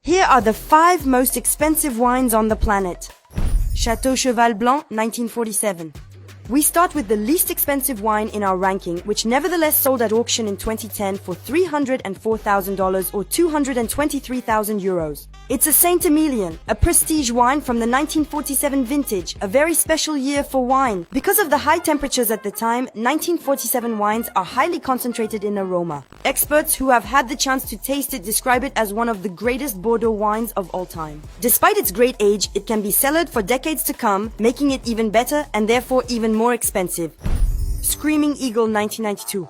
Here are the 5 most expensive wines on the planet. Chateau Cheval Blanc, 1947. We start with the least expensive wine in our ranking, which nevertheless sold at auction in 2010 for $304,000 or 223,000 euros. It's a Saint Emilion, a prestige wine from the 1947 vintage, a very special year for wine. Because of the high temperatures at the time, 1947 wines are highly concentrated in aroma. Experts who have had the chance to taste it describe it as one of the greatest Bordeaux wines of all time. Despite its great age, it can be cellared for decades to come, making it even better and therefore even more expensive. Screaming Eagle 1992.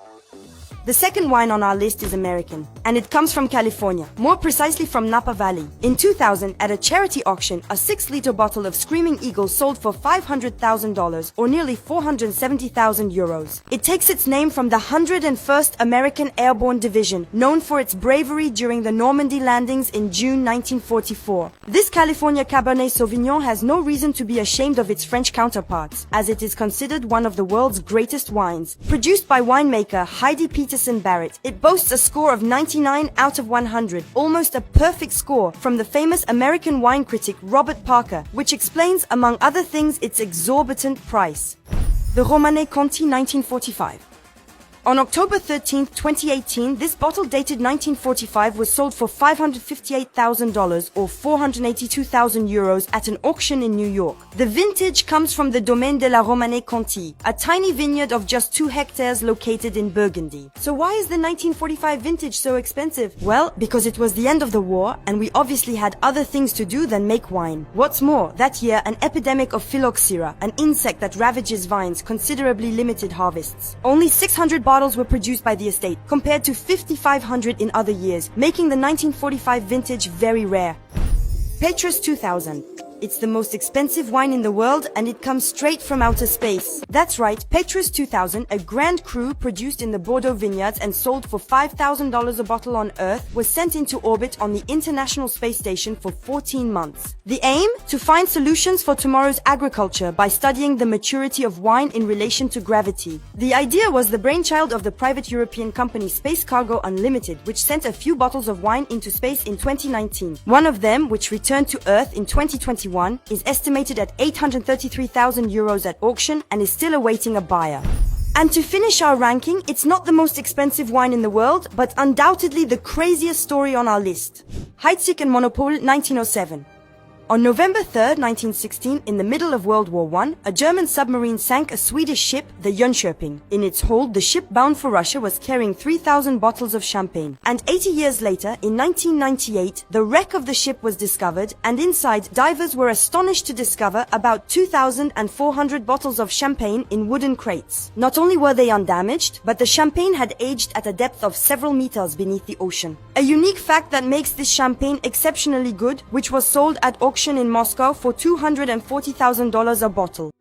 The second wine on our list is American, and it comes from California, more precisely from Napa Valley. In 2000, at a charity auction, a 6-liter bottle of Screaming Eagle sold for $500,000 or nearly 470,000 euros. It takes its name from the 101st American Airborne Division, known for its bravery during the Normandy landings in June 1944. This California Cabernet Sauvignon has no reason to be ashamed of its French counterparts, as it is considered one of the world's greatest wines. Produced by winemaker Heidi Peterson Barrett, it boasts a score of 99 out of 100, almost a perfect score, from the famous American wine critic Robert Parker, which explains, among other things, its exorbitant price. The Romanée Conti 1945. On October 13, 2018, this bottle dated 1945 was sold for $558,000 or 482,000 euros at an auction in New York. The vintage comes from the Domaine de la Romanée Conti, a tiny vineyard of just 2 hectares located in Burgundy. So why is the 1945 vintage so expensive? Well, because it was the end of the war and we obviously had other things to do than make wine. What's more, that year an epidemic of phylloxera, an insect that ravages vines, considerably limited harvests. Only 600 bottles were produced by the estate, compared to 5,500 in other years, making the 1945 vintage very rare. Petrus 2000. It's the most expensive wine in the world and it comes straight from outer space. That's right, Petrus 2000, a Grand Cru produced in the Bordeaux vineyards and sold for $5,000 a bottle on Earth, was sent into orbit on the International Space Station for 14 months. The aim? To find solutions for tomorrow's agriculture by studying the maturity of wine in relation to gravity. The idea was the brainchild of the private European company Space Cargo Unlimited, which sent a few bottles of wine into space in 2019. One of them, which returned to Earth in 2021, is estimated at 833,000 euros at auction and is still awaiting a buyer. And to finish our ranking, it's not the most expensive wine in the world, but undoubtedly the craziest story on our list. Heidsieck and Monopole 1907. On November 3, 1916, in the middle of World War I, a German submarine sank a Swedish ship, the Jönköping. In its hold, the ship bound for Russia was carrying 3,000 bottles of champagne. And 80 years later, in 1998, the wreck of the ship was discovered, and inside, divers were astonished to discover about 2,400 bottles of champagne in wooden crates. Not only were they undamaged, but the champagne had aged at a depth of several meters beneath the ocean. A unique fact that makes this champagne exceptionally good, which was sold at auction in Moscow for $240,000 a bottle.